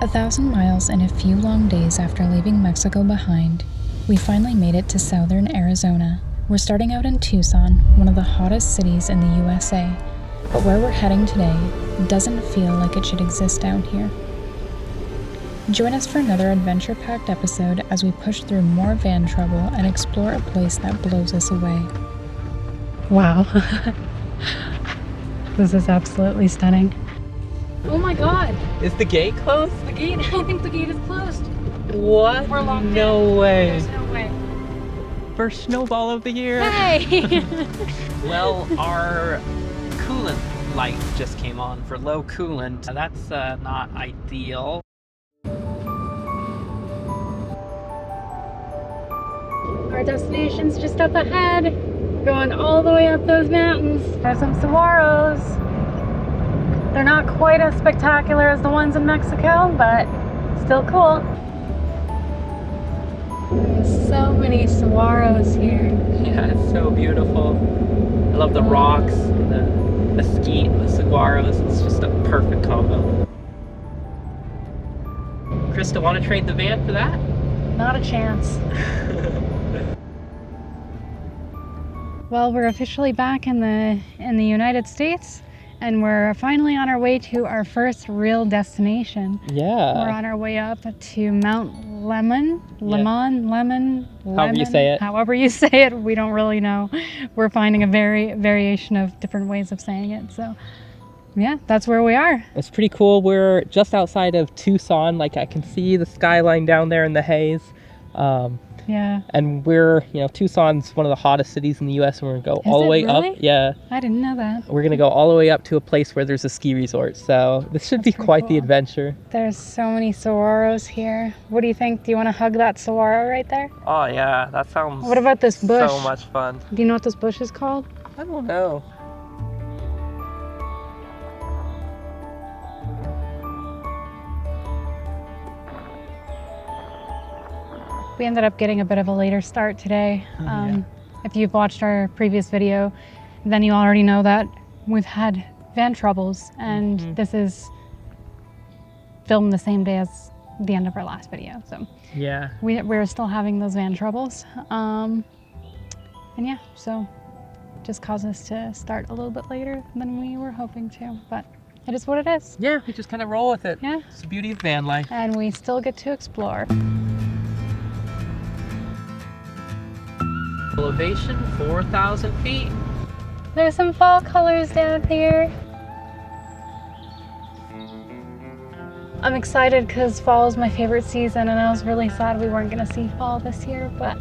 1,000 miles and a few long days after leaving Mexico behind, we finally made it to southern Arizona. We're starting out in Tucson, one of the hottest cities in the USA, but where we're heading today doesn't feel like it should exist down here. Join us for another adventure-packed episode as we push through more van trouble and explore a place that blows us away. Wow. This is absolutely stunning. Oh my god! Is the gate closed? I think the gate is closed. What? We're locked in. No way. There's no way. First snowball of the year. Hey! Well, our coolant light just came on for low coolant. That's not ideal. Our destination's just up ahead, going all the way up those mountains. There's some saguaros. They're not quite as spectacular as the ones in Mexico, but still cool. There's so many saguaros here. Yeah, it's so beautiful. I love the rocks, the mesquite, the saguaros. It's just a perfect combo. Krista, want to trade the van for that? Not a chance. Well, we're officially back in the United States, and we're finally on our way to our first real destination. Yeah. We're on our way up to Mount Lemmon. Lemmon. However you say it. However you say it, we don't really know. We're finding a variation of different ways of saying it. So, yeah, that's where we are. It's pretty cool. We're just outside of Tucson. Like, I can see the skyline down there in the haze. Yeah. And we're, Tucson's one of the hottest cities in the U.S. and we're going to go all the way really? up. Yeah. I didn't know that. We're going to go all the way up to a place where there's a ski resort. So this should be quite the adventure. There's so many saguaros here. What do you think? Do you want to hug that saguaro right there? Oh, yeah. That sounds What about this bush? so much fun. Do you know what this bush is called? I don't know. We ended up getting a bit of a later start today. Yeah. If you've watched our previous video, then you already know that we've had van troubles, and this is filmed the same day as the end of our last video. So Yeah. we're still having those van troubles. And yeah, so just caused us to start a little bit later than we were hoping to, but it is what it is. Yeah, we just kind of roll with it. Yeah. It's the beauty of van life. And we still get to explore. Elevation 4,000 feet. There's some fall colors down here. I'm excited because fall is my favorite season, and I was really sad we weren't going to see fall this year, but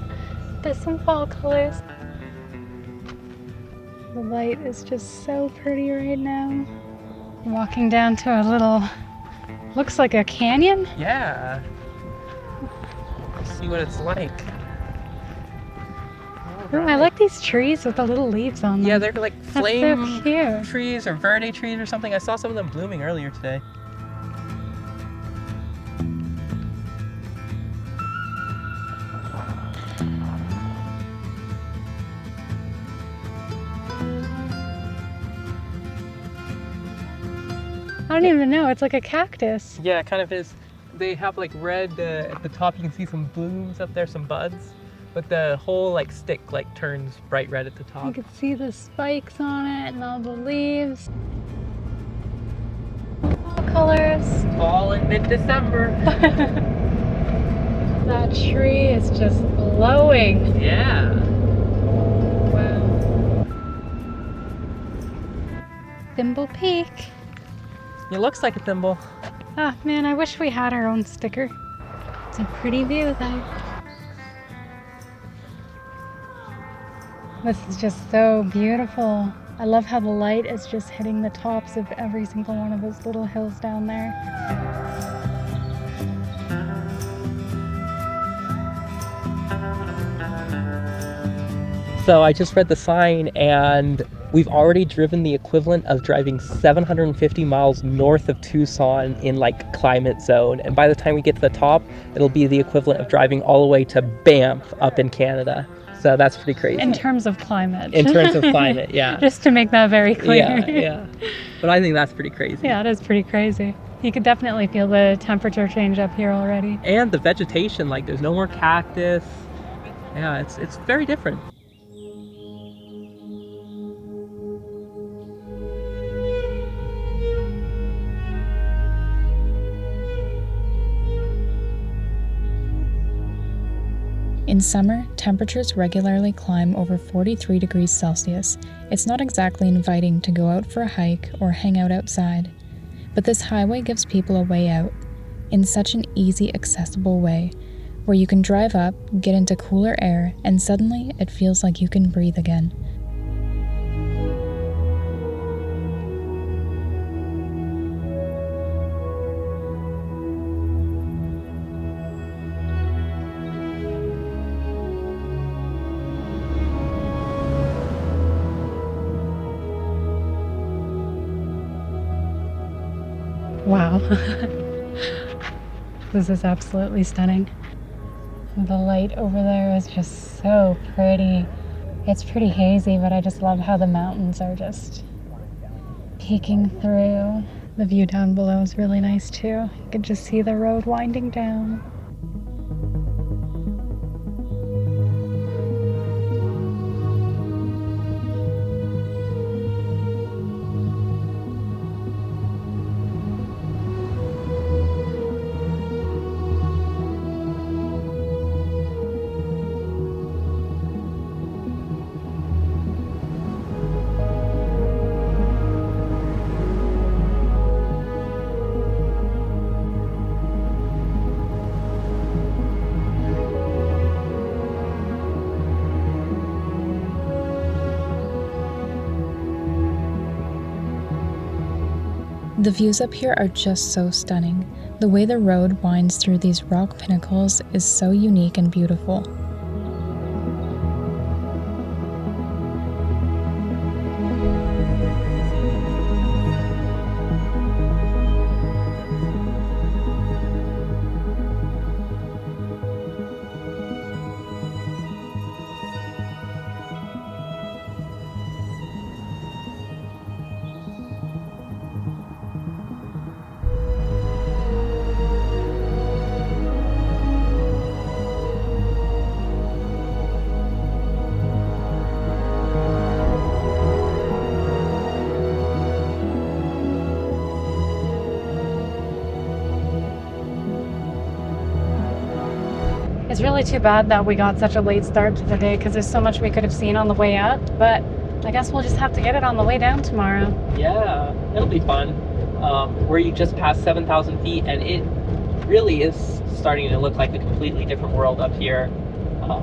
there's some fall colors. The light is just so pretty right now. Walking down to a little, looks like a canyon. Yeah. Let's see what it's like. Ooh, I like these trees with the little leaves on them. Yeah, they're like flame That's so cute. trees or verde trees or something. I saw some of them blooming earlier today. I don't even know, it's like a cactus. Yeah, it kind of is. They have like red at the top. You can see some blooms up there, some buds. But the whole stick turns bright red at the top. You can see the spikes on it and all the leaves. All colors. Fall in mid-December. That tree is just glowing. Yeah. Wow. Thimble Peak. It looks like a thimble. Ah, man, I wish we had our own sticker. It's a pretty view though. This is just so beautiful. I love how the light is just hitting the tops of every single one of those little hills down there. So I just read the sign, and we've already driven the equivalent of driving 750 miles north of Tucson in climate zone. And by the time we get to the top, it'll be the equivalent of driving all the way to Banff up in Canada. So that's pretty crazy. In terms of climate. In terms of climate, yeah. Just to make that very clear. Yeah. But I think that's pretty crazy. Yeah, it is pretty crazy. You could definitely feel the temperature change up here already. And the vegetation, like there's no more cactus. Yeah, it's very different. In summer, temperatures regularly climb over 43 degrees Celsius. It's not exactly inviting to go out for a hike or hang out outside. But this highway gives people a way out, in such an easy, accessible way, where you can drive up, get into cooler air, and suddenly it feels like you can breathe again. Wow. This is absolutely stunning. The light over there is just so pretty. It's pretty hazy, but I just love how the mountains are just peeking through. The view down below is really nice too. You can just see the road winding down. The views up here are just so stunning. The way the road winds through these rock pinnacles is so unique and beautiful. It's really too bad that we got such a late start to the day because there's so much we could have seen on the way up, but I guess we'll just have to get it on the way down tomorrow. Yeah, it'll be fun. Where you just passed 7,000 feet, and it really is starting to look like a completely different world up here.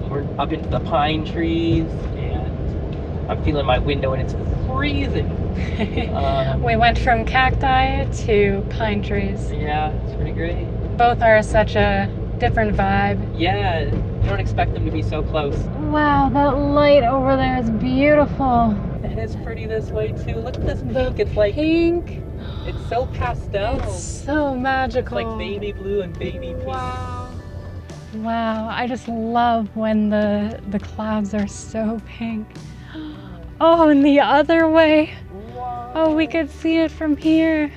We're up into the pine trees, and I'm feeling my window, and it's freezing. We went from cacti to pine trees. Yeah, it's pretty great. Both are such a different vibe. Yeah, you don't expect them to be so close. Wow, that light over there is beautiful. And it's pretty this way too. Look at this pink. It's like pink. It's so pastel. It's so magical. It's like baby blue and baby pink. Wow. Wow, I just love when the clouds are so pink. Oh, and the other way. Wow. Oh, we could see it from here.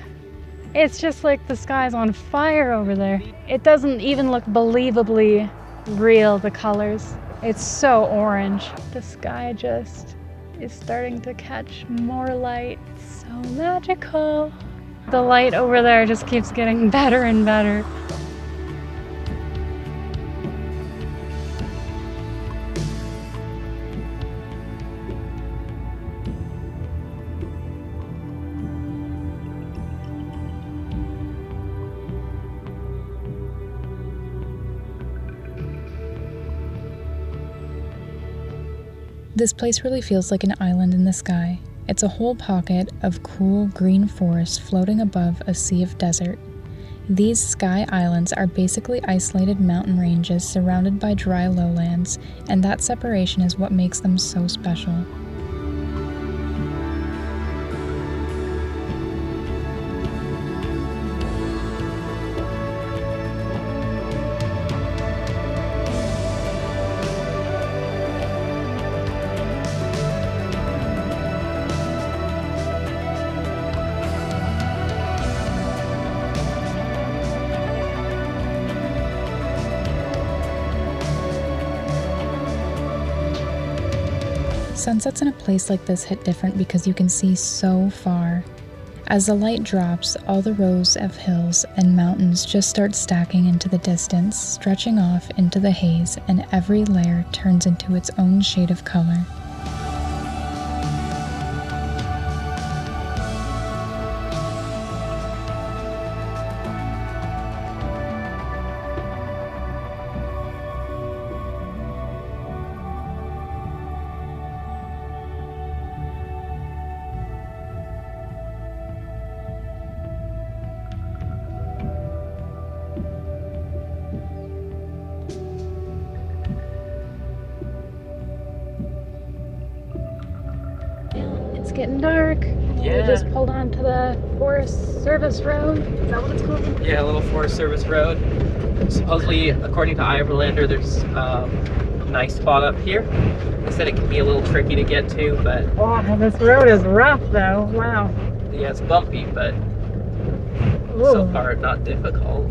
It's just like the sky's on fire over there. It doesn't even look believably real, the colors. It's so orange. The sky just is starting to catch more light. It's so magical. The light over there just keeps getting better and better. This place really feels like an island in the sky. It's a whole pocket of cool green forest floating above a sea of desert. These sky islands are basically isolated mountain ranges surrounded by dry lowlands, and that separation is what makes them so special. Sunsets in a place like this hit different because you can see so far. As the light drops, all the rows of hills and mountains just start stacking into the distance, stretching off into the haze, and every layer turns into its own shade of color. It's getting dark. Yeah. We just pulled onto the Forest Service Road. Is that what it's called? Yeah, a little Forest Service road. Supposedly, according to Iverlander, there's a nice spot up here. They said it can be a little tricky to get to, but Oh, this road is rough though. Wow. yeah, it's bumpy, but so far not difficult.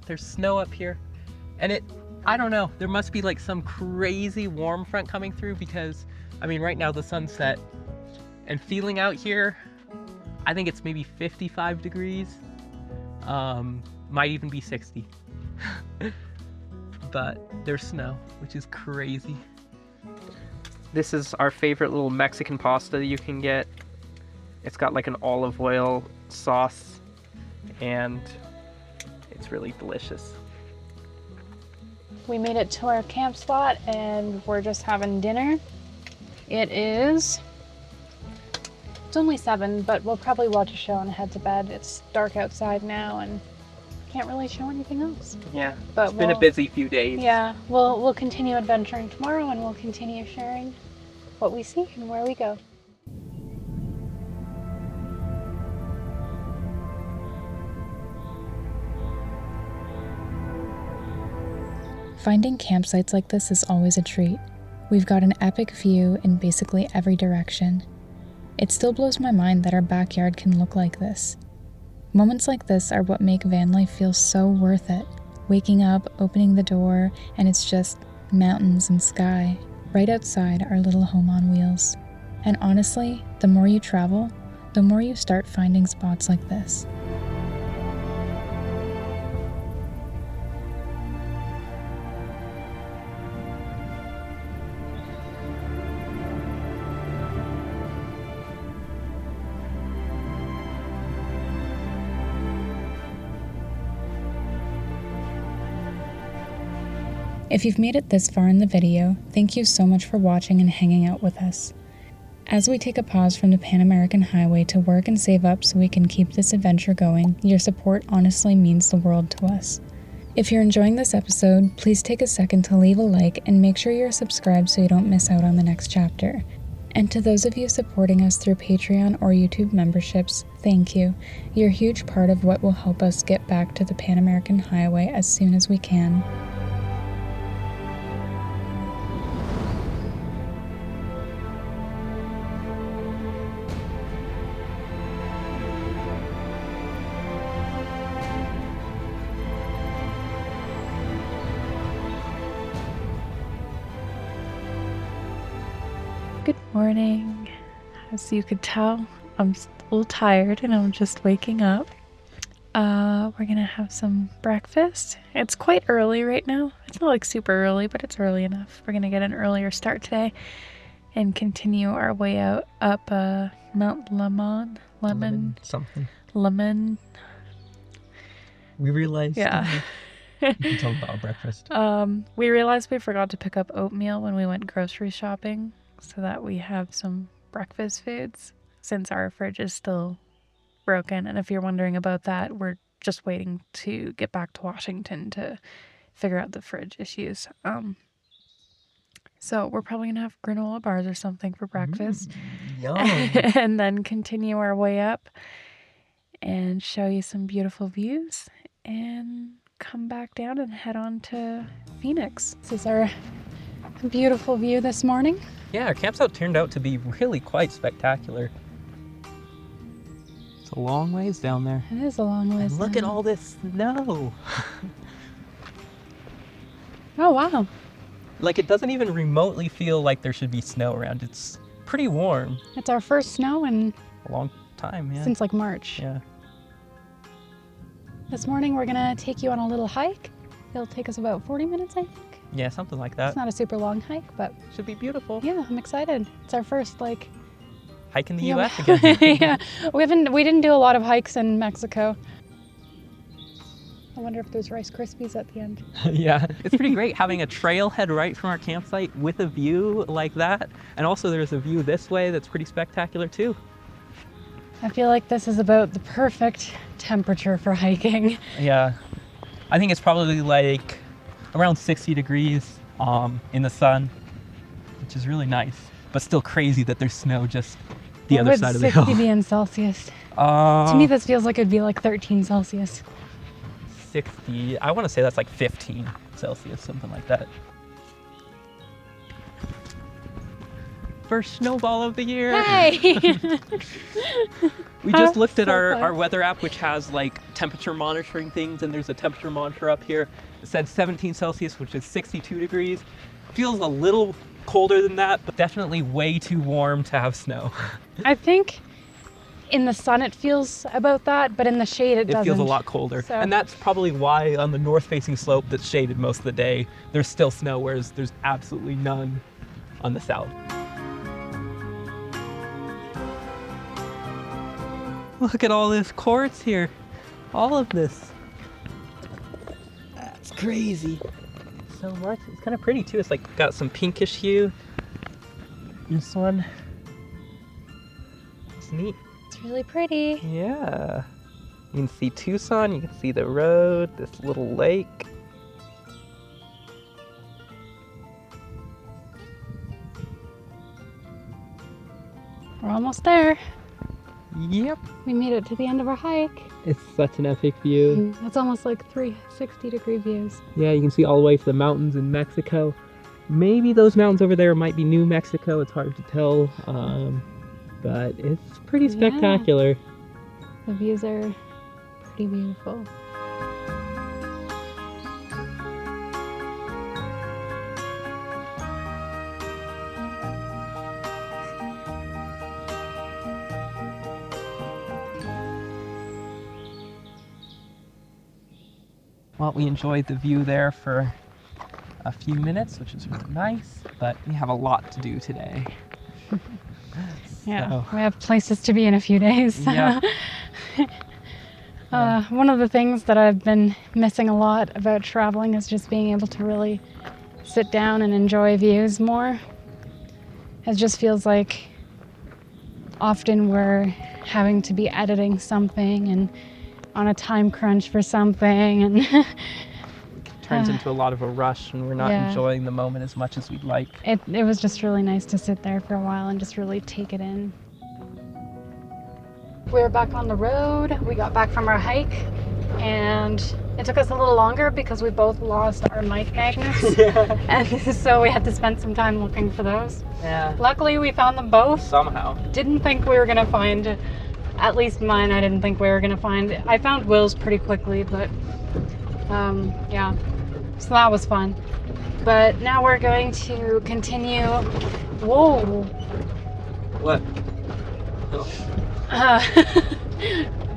There's snow up here, and I don't know, there must be like some crazy warm front coming through because, I mean, right now the sun's set, and feeling out here, I think it's maybe 55 degrees, might even be 60. But there's snow, which is crazy. This is our favorite little Mexican pasta that you can get. It's got like an olive oil sauce, and it's really delicious. We made it to our camp spot and we're just having dinner. It's only 7, but we'll probably watch a show and head to bed. It's dark outside now and can't really show anything else. Yeah, but it's been a busy few days. Yeah, we'll continue adventuring tomorrow and we'll continue sharing what we see and where we go. Finding campsites like this is always a treat. We've got an epic view in basically every direction. It still blows my mind that our backyard can look like this. Moments like this are what make van life feel so worth it. Waking up, opening the door, and it's just mountains and sky right outside our little home on wheels. And honestly, the more you travel, the more you start finding spots like this. If you've made it this far in the video, thank you so much for watching and hanging out with us. As we take a pause from the Pan American Highway to work and save up so we can keep this adventure going, your support honestly means the world to us. If you're enjoying this episode, please take a second to leave a like and make sure you're subscribed so you don't miss out on the next chapter. And to those of you supporting us through Patreon or YouTube memberships, thank you. You're a huge part of what will help us get back to the Pan American Highway as soon as we can. Good morning. As you could tell, I'm a little tired and I'm just waking up. We're gonna have some breakfast. It's quite early right now. It's not like super early, but it's early enough. We're gonna get an earlier start today and continue our way out up Mount Lemmon. Lemmon. We realized. Yeah. You can talk about breakfast. We realized we forgot to pick up oatmeal when we went grocery shopping, so that we have some breakfast foods since our fridge is still broken. And if you're wondering about that, we're just waiting to get back to Washington to figure out the fridge issues. So we're probably gonna have granola bars or something for breakfast. Yum. And then continue our way up and show you some beautiful views and come back down and head on to Phoenix. This is our beautiful view this morning. Yeah, our campsite turned out to be really quite spectacular. It's a long ways down there. It is a long ways. And look at all this snow. Oh, wow. Like, it doesn't even remotely feel like there should be snow around. It's pretty warm. It's our first snow in A long time, yeah. since like March. Yeah. This morning we're gonna take you on a little hike. It'll take us about 40 minutes, I think. Yeah, something like that. It's not a super long hike, but Should be beautiful. yeah, I'm excited. It's our first like Hike in the yeah, US again. yeah. We didn't do a lot of hikes in Mexico. I wonder if there's Rice Krispies at the end. Yeah, it's pretty great having a trailhead right from our campsite with a view like that. And also there's a view this way that's pretty spectacular too. I feel like this is about the perfect temperature for hiking. Yeah, I think it's probably like around 60 degrees in the sun, which is really nice, but still crazy that there's snow just the other side of the hill. What would 60 be in Celsius? To me, this feels like it'd be like 13 Celsius. 60, I want to say that's like 15 Celsius, something like that. First snowball of the year. Hey! We just looked at So our close. weather app, which has like temperature monitoring things, and there's a temperature monitor up here. It said 17 Celsius, which is 62 degrees. Feels a little colder than that, but definitely way too warm to have snow. I think in the sun it feels about that, but in the shade it doesn't. It feels a lot colder. So- And that's probably why on the north-facing slope that's shaded most of the day, there's still snow, whereas there's absolutely none on the south. Look at all this quartz here. All of this. That's crazy. So much. It's kind of pretty too. It's like got some pinkish hue. This one. It's neat. It's really pretty. Yeah. You can see Tucson, you can see the road, this little lake. We're almost there. Yep. We made it to the end of our hike. It's such an epic view. It's almost like 360-degree views. Yeah, you can see all the way to the mountains in Mexico. Maybe those mountains over there might be New Mexico, it's hard to tell. But it's pretty Yeah. spectacular. The views are pretty beautiful. Well, we enjoyed the view there for a few minutes, which is really nice, but we have a lot to do today. Yeah, So, we have places to be in a few days. Yeah. One of the things that I've been missing a lot about traveling is just being able to really sit down and enjoy views more. It just feels like often we're having to be editing something and on a time crunch for something, and turns into a lot of a rush and we're not Yeah. enjoying the moment as much as we'd like. it was just really nice to sit there for a while and just really take it in. We're back on the road. We got back from our hike and it took us a little longer because we both lost our mic magnets. Yeah. And so we had to spend some time looking for those. Yeah. Luckily we found them both. Somehow. Didn't think we were gonna find, at least mine, I didn't think we were gonna find. I found Will's pretty quickly, but yeah, so that was fun. But now we're going to continue. Whoa. What? Oh.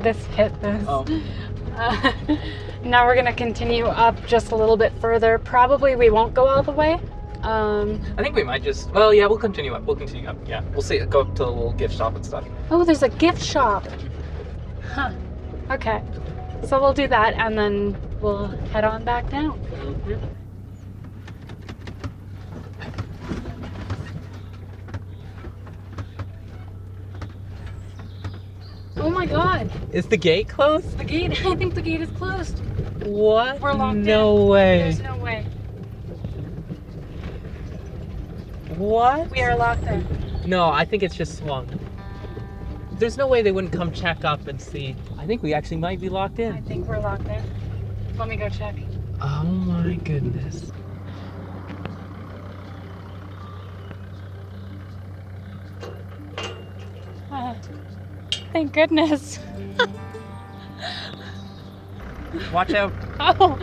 This hit this. Oh. Now we're gonna continue up just a little bit further. Probably we won't go all the way. I think we might just, well, yeah, we'll continue up. We'll continue up. Yeah. We'll see, go up to the little gift shop and stuff. Oh, there's a gift shop. Huh. Okay. So we'll do that and then we'll head on back down. Oh my god. Is the gate closed? The gate, I think the gate is closed. What? We're locked in. No way. There's no way. What? We are locked in. No, I think it's just swung. There's no way they wouldn't come check up and see. I think we actually might be locked I in. think we're locked in. Let me go check. Oh my goodness. Thank goodness. Watch out. Oh,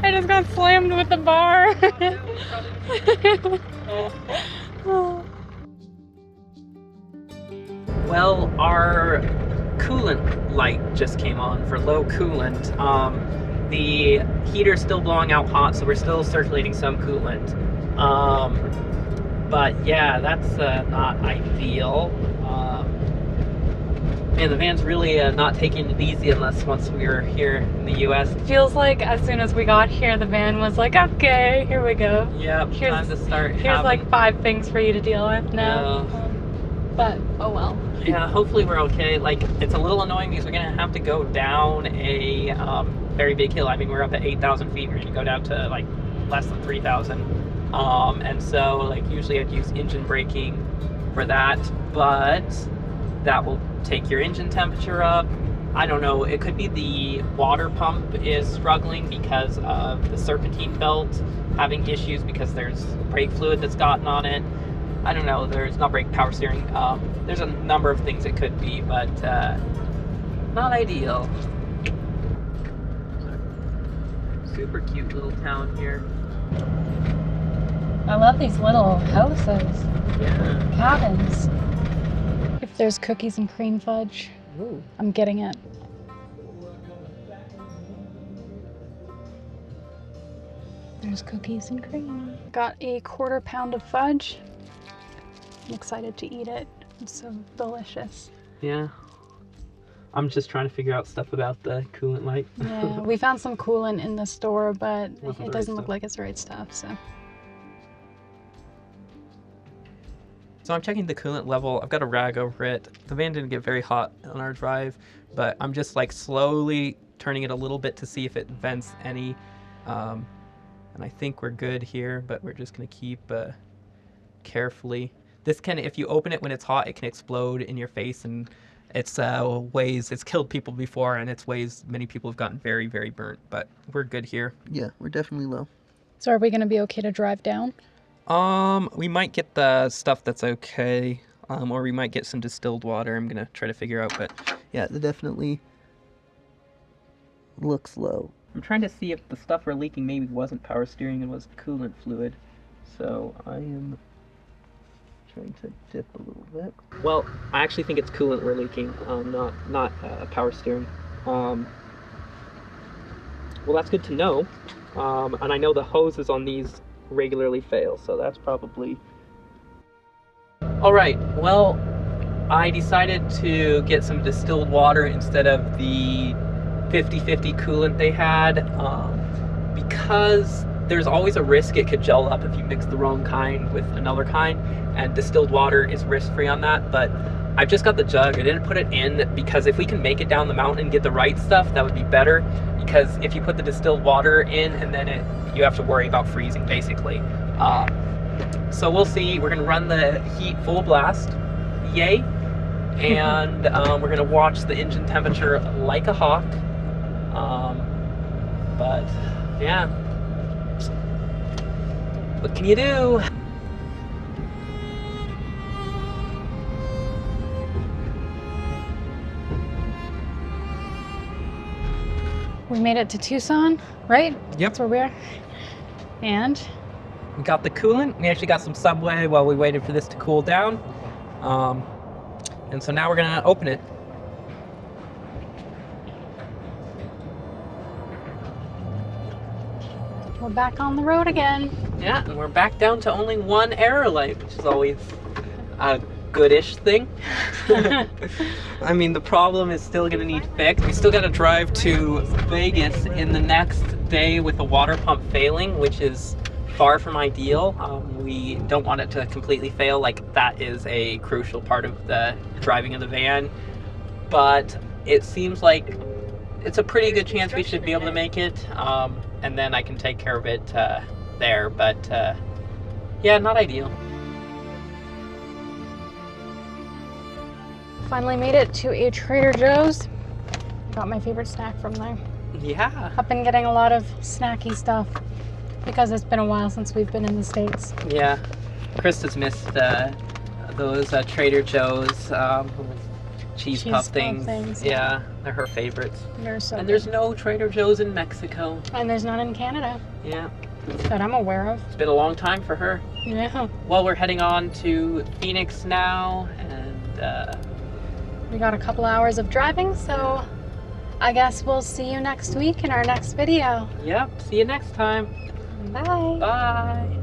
I just got slammed with the bar. Well, our coolant light just came on for low coolant. The heater's still blowing out hot, so we're still circulating some coolant. But yeah, that's not ideal. Man, the van's really not taking it easy unless once we were here in the US. Feels like as soon as we got here, the van was like, okay, here we go. Yep, time to start Here's like 5 things for you to deal with now. But, oh well. Yeah, hopefully we're okay. Like, it's a little annoying because we're gonna have to go down a very big hill. I mean, we're up at 8,000 feet. We're gonna go down to like less than 3,000. And so, like, usually I'd use engine braking for that, but that will take your engine temperature up. I don't know, it could be the water pump is struggling because of the serpentine belt having issues because there's brake fluid that's gotten on it. I don't know, there's not brake power steering. There's a number of things it could be, but not ideal. Super cute little town here. I love these little houses, Yeah. cabins. If there's cookies and cream fudge, Ooh. I'm getting it. There's cookies and cream. Got a 1/4 pound of fudge. I'm excited to eat it. It's so delicious. Yeah. I'm just trying to figure out stuff about the coolant light. Yeah, we found some coolant in the store, but Wasn't the it right doesn't look stuff. like it's the right stuff, so. So I'm checking the coolant level. I've got a rag over it. The van didn't get very hot on our drive, but I'm just like slowly turning it a little bit to see if it vents any. And I think we're good here, but we're just gonna keep carefully. This can, if you open it when it's hot, it can explode in your face, and it's ways, it's killed people before, and it's ways many people have gotten very, very burnt, but we're good here. Yeah, we're definitely low. So are we gonna be okay to drive down? We might get the stuff that's okay, or we might get some distilled water. I'm gonna try to figure out, but yeah, it definitely looks low. I'm trying to see if the stuff we're leaking maybe wasn't power steering and was coolant fluid. So I am trying to dip a little bit. Well, I actually think it's coolant we're leaking, not power steering. Well, that's good to know. And I know the hoses on these regularly fail, so that's probably... Alright, well, I decided to get some distilled water instead of the 50/50 coolant they had, because there's always a risk it could gel up if you mix the wrong kind with another kind, and distilled water is risk-free on that. But I've just got the jug. I didn't put it in because if we can make it down the mountain and get the right stuff, that would be better, because if you put the distilled water in and then you have to worry about freezing, basically. So we'll see. We're gonna run the heat full blast, yay, and we're gonna watch the engine temperature like a hawk. But yeah, what can you do? We made it to Tucson, right? Yep. That's where we are. And We got the coolant. We actually got some Subway while we waited for this to cool down. And so now we're gonna open it. we're back on the road again. Yeah, and we're back down to only one error light, which is always a goodish thing. I mean, the problem is still gonna need fixed. We still gotta drive to Vegas in the next day with the water pump failing, which is far from ideal. We don't want it to completely fail. Like, that is a crucial part of the driving of the van. But it seems like it's a pretty good chance we should be able to make it. And then I can take care of it there. But yeah, not ideal. Finally made it to a Trader Joe's. Got my favorite snack from there. Yeah. I've been getting a lot of snacky stuff because it's been a while since we've been in the States. Yeah. Krista's missed those Trader Joe's. cheese Cheese puff puff things. things, Yeah, they're her favorites. They're so And good. there's no Trader Joe's in Mexico. And there's none in Canada Yeah, that I'm aware of. it's been a long time for her. Yeah. Well, we're heading on to Phoenix now, and We got a couple hours of driving, so I guess we'll see you next week in our next video. yep, see you next time. Bye. Bye.